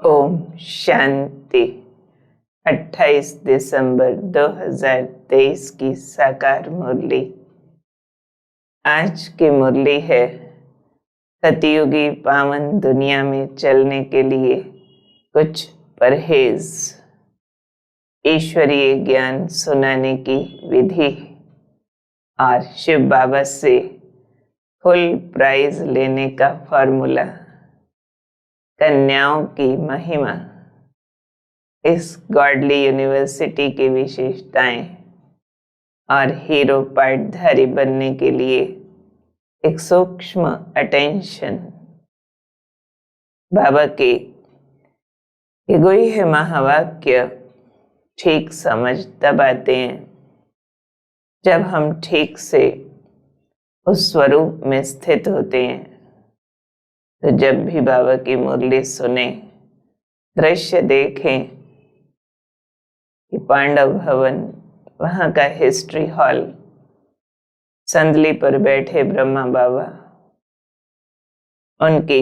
ओम शांति। 28 दिसंबर 2023 की साकार मुरली। आज की मुरली है सतयुगी पावन दुनिया में चलने के लिए कुछ परहेज। ईश्वरीय ज्ञान सुनाने की विधि और शिव बाबा से फुल प्राइज लेने का फॉर्मूला। कन्याओं की महिमा। इस गॉडली यूनिवर्सिटी की विशेषताएं और हीरो पार्टधारी बनने के लिए एक सूक्ष्म अटेंशन। बाबा के ये महावाक्य ठीक समझ तब आते हैं जब हम ठीक से उस स्वरूप में स्थित होते हैं। तो जब भी बाबा की मुरली सुने, दृश्य देखें कि पांडव भवन, वहाँ का हिस्ट्री हॉल, संदली पर बैठे ब्रह्मा बाबा, उनकी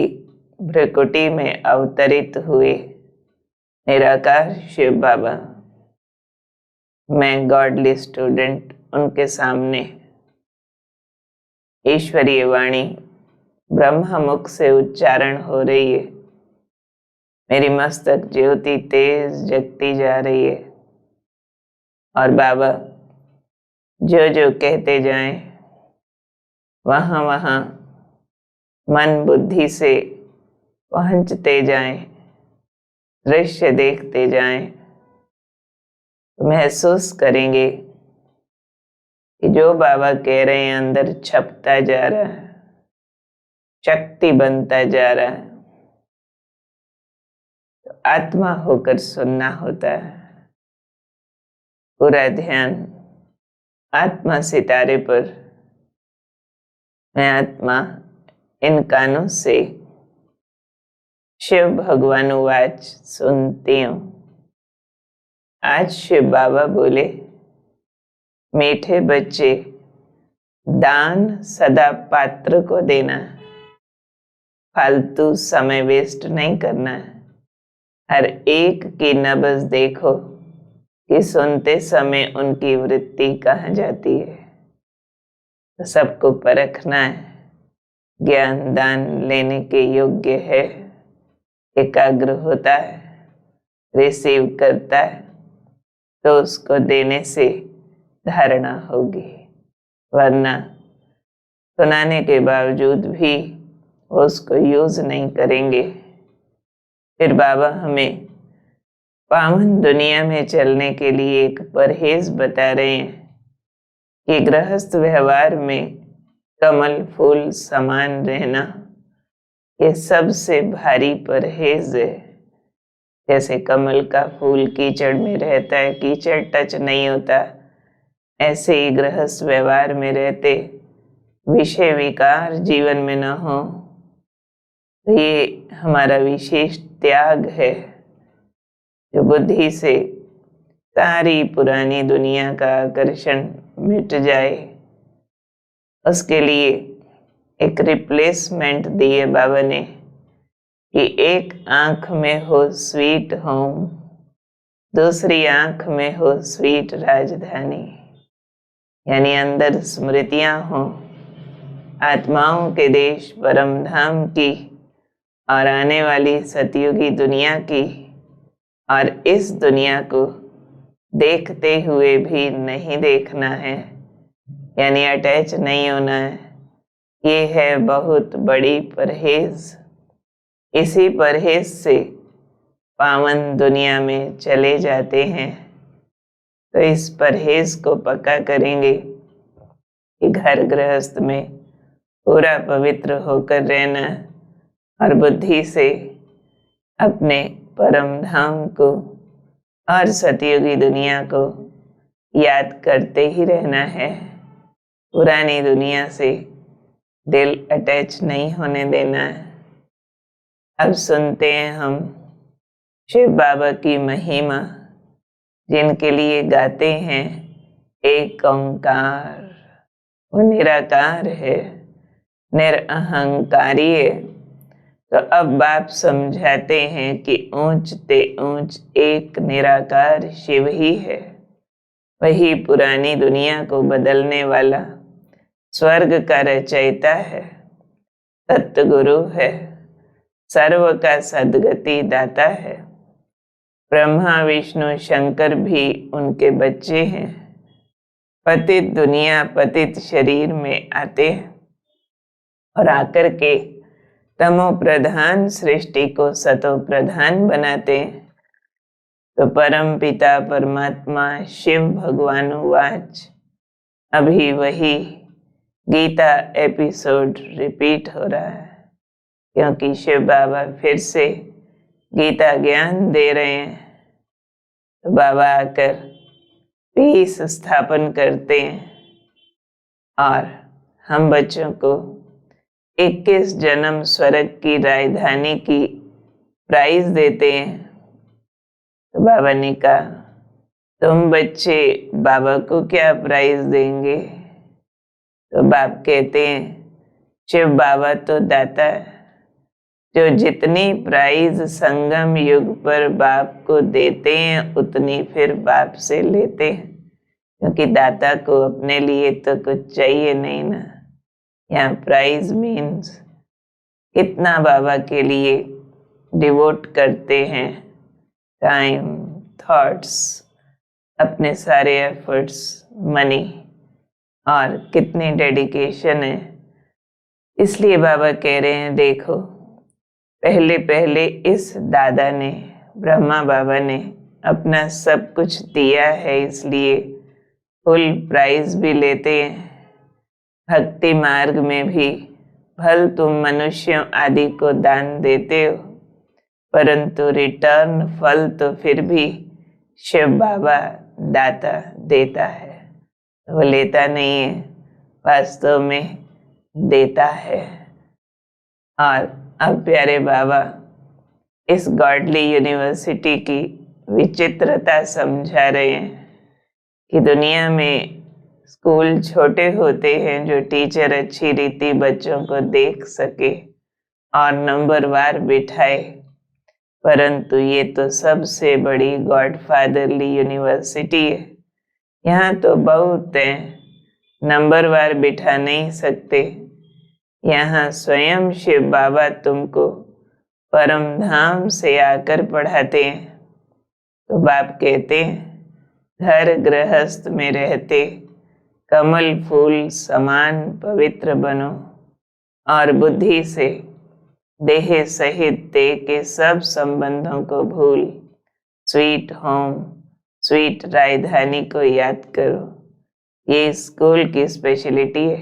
भ्रकुटी में अवतरित हुए निराकार शिव बाबा, मैं गॉडली स्टूडेंट उनके सामने ईश्वरीय वाणी ब्रह्मा मुख से उच्चारण हो रही है। मेरी मस्तक ज्योति तेज जगती जा रही है और बाबा जो जो कहते जाएं, वहाँ वहाँ मन बुद्धि से पहुँचते जाएं, दृश्य देखते जाएं, तो महसूस करेंगे कि जो बाबा कह रहे हैं अंदर छपता जा रहा है, शक्ति बनता जा रहा है। तो आत्मा होकर सुनना होता है। पूरा ध्यान आत्मा सितारे पर। मैं आत्मा इन कानों से शिव भगवानुवाच सुनती हूँ। आज शिव बाबा बोले, मीठे बच्चे, दान सदा पात्र को देना, फालतू समय वेस्ट नहीं करना। हर एक की नब्ज देखो कि सुनते समय उनकी वृत्ति कहाँ जाती है। तो सबको परखना है, ज्ञान दान लेने के योग्य है, एकाग्र होता है, रिसीव करता है, तो उसको देने से धारणा होगी। वरना सुनाने के बावजूद भी उसको यूज नहीं करेंगे। फिर बाबा हमें पावन दुनिया में चलने के लिए एक परहेज बता रहे हैं कि गृहस्थ व्यवहार में कमल फूल समान रहना ये सबसे भारी परहेज है। जैसे कमल का फूल कीचड़ में रहता है, कीचड़ टच नहीं होता, ऐसे ही गृहस्थ व्यवहार में रहते विषय विकार जीवन में न हो। तो ये हमारा विशेष त्याग है जो बुद्धि से सारी पुरानी दुनिया का आकर्षण मिट जाए। उसके लिए एक रिप्लेसमेंट दिए बाबा ने कि एक आंख में हो स्वीट होम, दूसरी आंख में हो स्वीट राजधानी। यानी अंदर स्मृतियां हो आत्माओं के देश परम धाम की और आने वाली सतयुगी दुनिया की, और इस दुनिया को देखते हुए भी नहीं देखना है, यानी अटैच नहीं होना है। ये है बहुत बड़ी परहेज। इसी परहेज से पावन दुनिया में चले जाते हैं। तो इस परहेज को पक्का करेंगे कि घर गृहस्थ में पूरा पवित्र होकर रहना और बुद्धि से अपने परम धाम को और सतयुगी दुनिया को याद करते ही रहना है। पुरानी दुनिया से दिल अटैच नहीं होने देना है। अब सुनते हैं हम शिव बाबा की महिमा, जिनके लिए गाते हैं एक ओंकार। वो निराकार है, निरअहंकारी है। तो अब बाप समझाते हैं कि ऊंच ते ऊंच एक निराकार शिव ही है। वही पुरानी दुनिया को बदलने वाला स्वर्ग का रचयिता है, सतगुरु है, सर्व का सद्गति दाता है। ब्रह्मा विष्णु शंकर भी उनके बच्चे हैं। पतित दुनिया पतित शरीर में आते हैं और आकर के तमो प्रधान सृष्टि को सतो प्रधान बनाते हैं। तो परम पिता परमात्मा शिव भगवान वाच अभी वही गीता एपिसोड रिपीट हो रहा है, क्योंकि शिव बाबा फिर से गीता ज्ञान दे रहे हैं। तो बाबा आकर पीस स्थापन करते हैं और हम बच्चों को 21 जन्म स्वर्ग की राजधानी की प्राइज देते हैं। तो बाबा ने कहा, तुम बच्चे बाबा को क्या प्राइज देंगे? तो बाप कहते हैं, शिव बाबा तो दाता है, जो जितनी प्राइज संगम युग पर बाप को देते हैं उतनी फिर बाप से लेते हैं, क्योंकि दाता को अपने लिए तो कुछ चाहिए नहीं ना। यहाँ प्राइज मीन्स कितना बाबा के लिए डिवोट करते हैं, टाइम, थॉट्स, अपने सारे एफर्ट्स, मनी, और कितनी डेडिकेशन है। इसलिए बाबा कह रहे हैं, देखो पहले पहले इस दादा ने, ब्रह्मा बाबा ने अपना सब कुछ दिया है, इसलिए फुल प्राइज भी लेते हैं। भक्ति मार्ग में भी भल तुम मनुष्यों आदि को दान देते हो, परंतु रिटर्न फल तो फिर भी शिव बाबा दाता देता है। वो लेता नहीं है, वास्तव में देता है। और अब प्यारे बाबा इस गॉडली यूनिवर्सिटी की विचित्रता समझा रहे हैं कि दुनिया में स्कूल छोटे होते हैं जो टीचर अच्छी रीति बच्चों को देख सके और नंबरवार बिठाए, परंतु ये तो सबसे बड़ी गॉडफादरली यूनिवर्सिटी है। यहाँ तो बहुत है, नंबरवार बिठा नहीं सकते। यहाँ स्वयं शिव बाबा तुमको परम धाम से आकर पढ़ाते हैं। तो बाप कहते हैं, घर गृहस्थ में रहते कमल फूल समान पवित्र बनो और बुद्धि से देह सहित देह के सब संबंधों को भूल स्वीट होम, स्वीट राजधानी को याद करो। ये स्कूल की स्पेशलिटी है।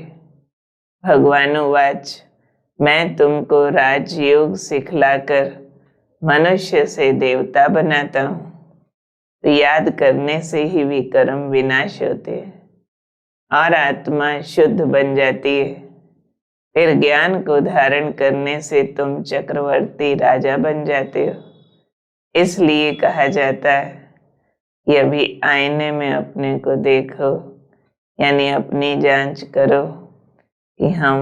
भगवान वाच, मैं तुमको राजयोग सिखलाकर मनुष्य से देवता बनाता हूँ। तो याद करने से ही विकर्म विनाश होते हैं और आत्मा शुद्ध बन जाती है। फिर ज्ञान को धारण करने से तुम चक्रवर्ती राजा बन जाते हो। इसलिए कहा जाता है कि अभी आईने में अपने को देखो, यानी अपनी जांच करो कि हम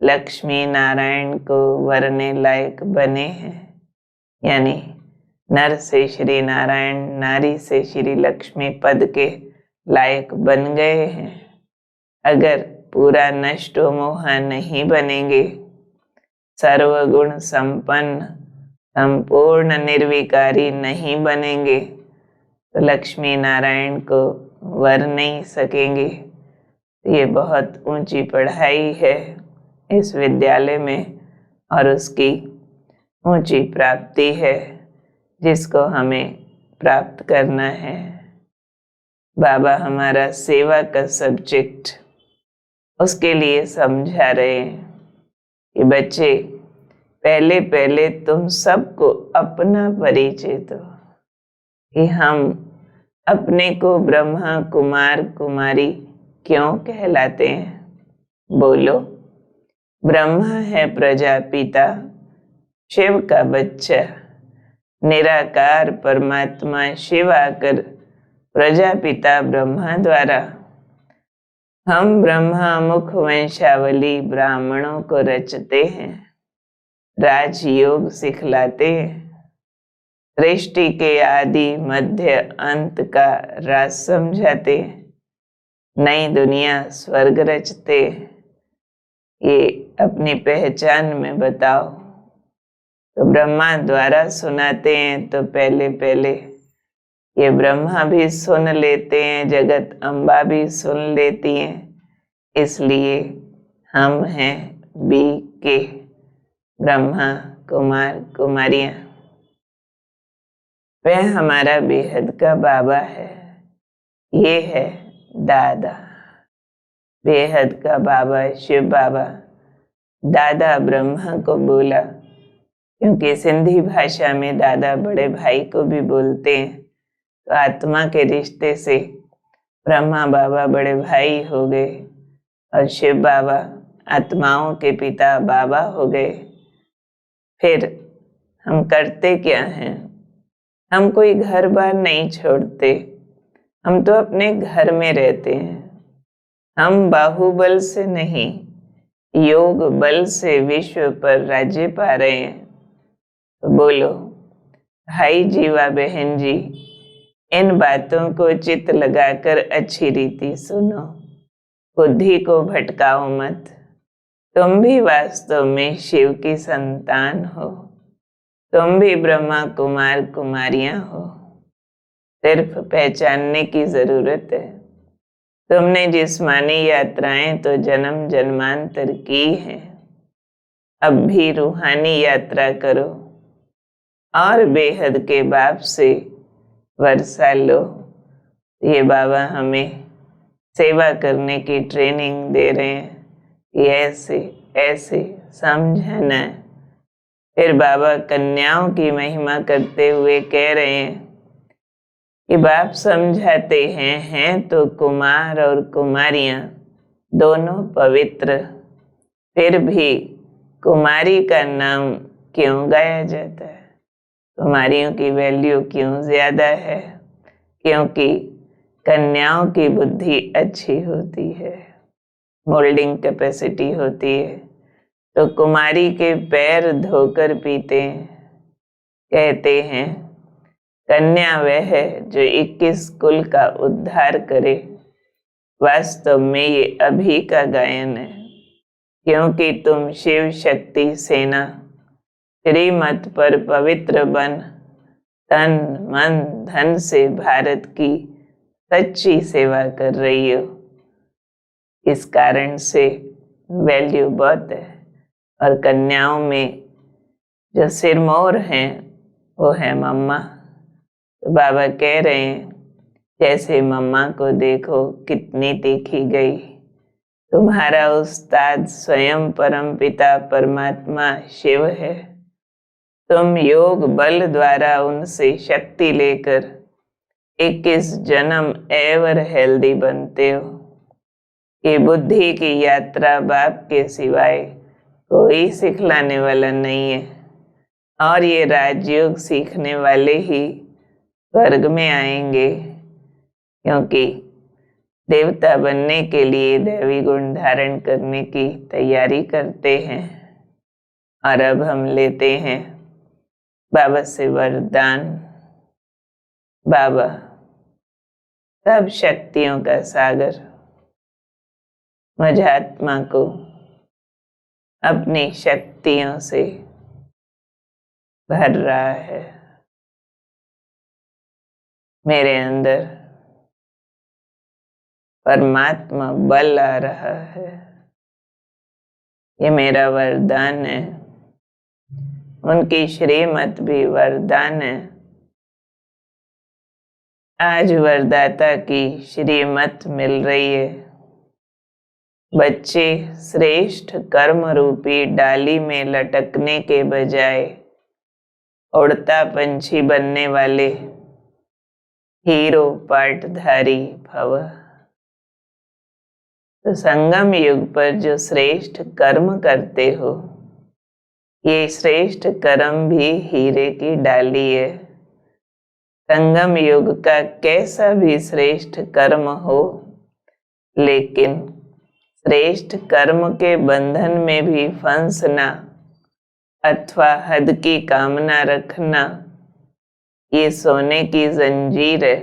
लक्ष्मी नारायण को वरने लायक बने हैं, यानी नर से श्री नारायण, नारी से श्री लक्ष्मी पद के लायक बन गए हैं। अगर पूरा नष्ट मोह नहीं बनेंगे, सर्वगुण संपन्न संपूर्ण निर्विकारी नहीं बनेंगे, तो लक्ष्मी नारायण को वर नहीं सकेंगे। ये बहुत ऊंची पढ़ाई है इस विद्यालय में और उसकी ऊंची प्राप्ति है जिसको हमें प्राप्त करना है। बाबा हमारा सेवा का सब्जेक्ट उसके लिए समझा रहे हैं कि बच्चे पहले पहले तुम सबको अपना परिचय दो कि हम अपने को ब्रह्मा कुमार कुमारी क्यों कहलाते हैं। बोलो, ब्रह्मा है प्रजापिता, शिव का बच्चा, निराकार परमात्मा शिव आकर प्रजापिता ब्रह्मा द्वारा हम ब्रह्मा मुख वंशावली ब्राह्मणों को रचते हैं। राजयोग सिखलाते हैं। सृष्टि के आदि मध्य अंत का राज समझाते हैं। नई दुनिया स्वर्ग रचते हैं। ये अपनी पहचान में बताओ। तो ब्रह्मा द्वारा सुनाते हैं, तो पहले पहले ये ब्रह्मा भी सुन लेते हैं, जगत अम्बा भी सुन लेती हैं। इसलिए हम हैं BK, ब्रह्मा कुमार कुमारियां। वह हमारा बेहद का बाबा है। ये है दादा, बेहद का बाबा शिव बाबा। दादा ब्रह्मा को बोला, क्योंकि सिंधी भाषा में दादा बड़े भाई को भी बोलते हैं। तो आत्मा के रिश्ते से ब्रह्मा बाबा बड़े भाई हो गए और शिव बाबा आत्माओं के पिता बाबा हो गए। फिर हम करते क्या हैं? हम कोई घर बार नहीं छोड़ते। हम तो अपने घर में रहते हैं। हम बाहुबल से नहीं, योग बल से विश्व पर राज्य पा रहे हैं। तो बोलो भाई जी व बहन जी, इन बातों को चित्त लगाकर अच्छी रीति सुनो, बुद्धि को भटकाओ मत। तुम भी वास्तव में शिव की संतान हो। तुम भी ब्रह्मा कुमार कुमारियां हो। सिर्फ पहचानने की जरूरत है। तुमने जिस्मानी यात्राएं तो जन्म जन्मांतर की हैं। अब भी रूहानी यात्रा करो और बेहद के बाप से वर्षा लो। ये बाबा हमें सेवा करने की ट्रेनिंग दे रहे हैं कि ऐसे ऐसे समझना। फिर बाबा कन्याओं की महिमा करते हुए कह रहे हैं कि बाप समझाते हैं तो कुमार और कुमारियां दोनों पवित्र। फिर भी कुमारी का नाम क्यों गाया जाता है? कुमारियों की वैल्यू क्यों ज्यादा है? क्योंकि कन्याओं की बुद्धि अच्छी होती है, मोल्डिंग कैपेसिटी होती है। तो कुमारी के पैर धोकर पीते हैं। कहते हैं कन्या वह है जो 21 कुल का उद्धार करे। वास्तव में ये अभी का गायन है, क्योंकि तुम शिव शक्ति सेना श्रीमत पर पवित्र बन तन मन धन से भारत की सच्ची सेवा कर रही हो। इस कारण से वैल्यू बहुत है। और कन्याओं में जो सिरमौर हैं वो है मम्मा। तो बाबा कह रहे हैं जैसे मम्मा को देखो कितनी देखी गई। तुम्हारा उस्ताद स्वयं परम पिता परमात्मा शिव है। तुम योग बल द्वारा उनसे शक्ति लेकर 21 जन्म एवर हेल्दी बनते हो। ये बुद्धि की यात्रा बाप के सिवाय कोई सिखलाने वाला नहीं है। और ये राजयोग सीखने वाले ही स्वर्ग में आएंगे, क्योंकि देवता बनने के लिए दैवी गुण धारण करने की तैयारी करते हैं। और अब हम लेते हैं बाबा से वरदान। बाबा सब शक्तियों का सागर मुझ आत्मा को अपनी शक्तियों से भर रहा है। मेरे अंदर परमात्मा बल आ रहा है। ये मेरा वरदान है। उनकी श्रीमत भी वरदान है। आज वरदाता की श्रीमत मिल रही है। बच्चे श्रेष्ठ कर्म रूपी डाली में लटकने के बजाय उड़ता पंछी बनने वाले हीरो पाटधारी भव। तो संगम युग पर जो श्रेष्ठ कर्म करते हो, ये श्रेष्ठ कर्म भी हीरे की डाली है। संगम युग का कैसा भी श्रेष्ठ कर्म हो, लेकिन श्रेष्ठ कर्म के बंधन में भी फंसना अथवा हद की कामना रखना ये सोने की जंजीर है।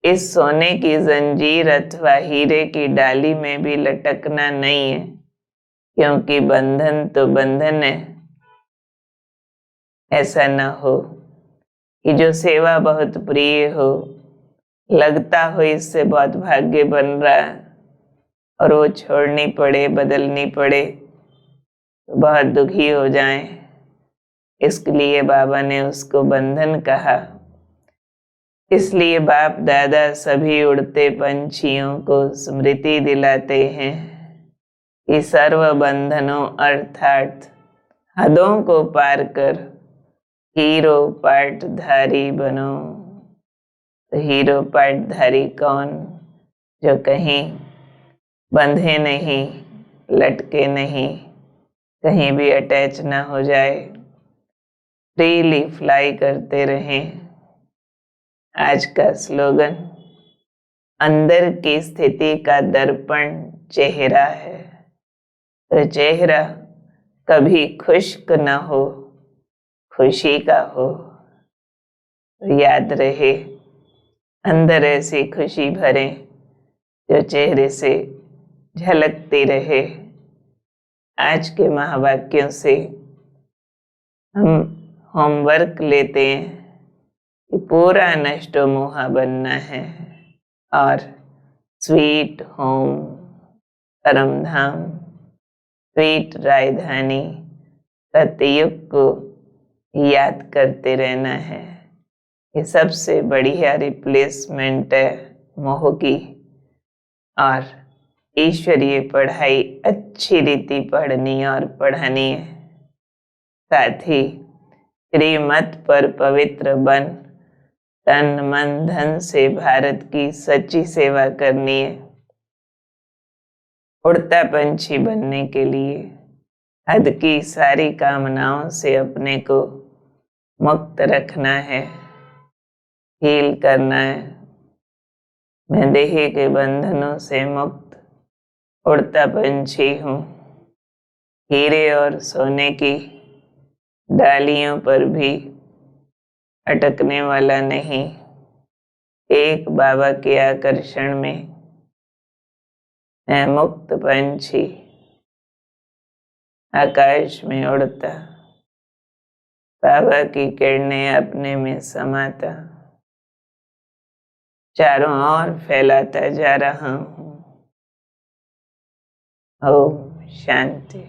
इस सोने की जंजीर अथवा हीरे की डाली में भी लटकना नहीं है, क्योंकि बंधन तो बंधन है। ऐसा न हो कि जो सेवा बहुत प्रिय हो, लगता हो इससे बहुत भाग्य बन रहा है, और वो छोड़नी पड़े, बदलनी पड़े तो बहुत दुखी हो जाएं। इसके लिए बाबा ने उसको बंधन कहा। इसलिए बाप दादा सभी उड़ते पंछियों को स्मृति दिलाते हैं कि सर्व बंधनों अर्थात हदों को पार कर हीरो पाटधारी बनो। तो हीरो पाटधारी कौन? जो कहीं बंधे नहीं, लटके नहीं, कहीं भी अटैच ना हो जाए, फ्रीली फ्लाई करते रहें। आज का स्लोगन, अंदर की स्थिति का दर्पण चेहरा है। तो चेहरा कभी खुश्क न हो, खुशी का हो। तो याद रहे, अंदर ऐसी खुशी भरें जो चेहरे से झलकती रहे। आज के महावाक्यों से हम होमवर्क लेते हैं कि पूरा नष्टो मोहा बनना है और स्वीट होम, परम धाम, स्वीट राजधानी सतयुग को याद करते रहना है। ये सबसे बढ़िया रिप्लेसमेंट है मोह की। और ईश्वरीय पढ़ाई अच्छी रीति पढ़नी और पढ़ानी है। साथ ही श्रीमत पर पवित्र बन तन मन धन से भारत की सच्ची सेवा करनी है। उड़ता पंछी बनने के लिए हद की सारी कामनाओं से अपने को मुक्त रखना है, हील करना है। मैं देह के बंधनों से मुक्त उड़ता पंछी हूँ, हीरे और सोने की डालियों पर भी अटकने वाला नहीं। एक बाबा के आकर्षण में मैं मुक्त पंछी आकाश में उड़ता, बाबा की किरणें अपने में समाता, चारों ओर फैलाता जा रहा हूँ। ओम शांति।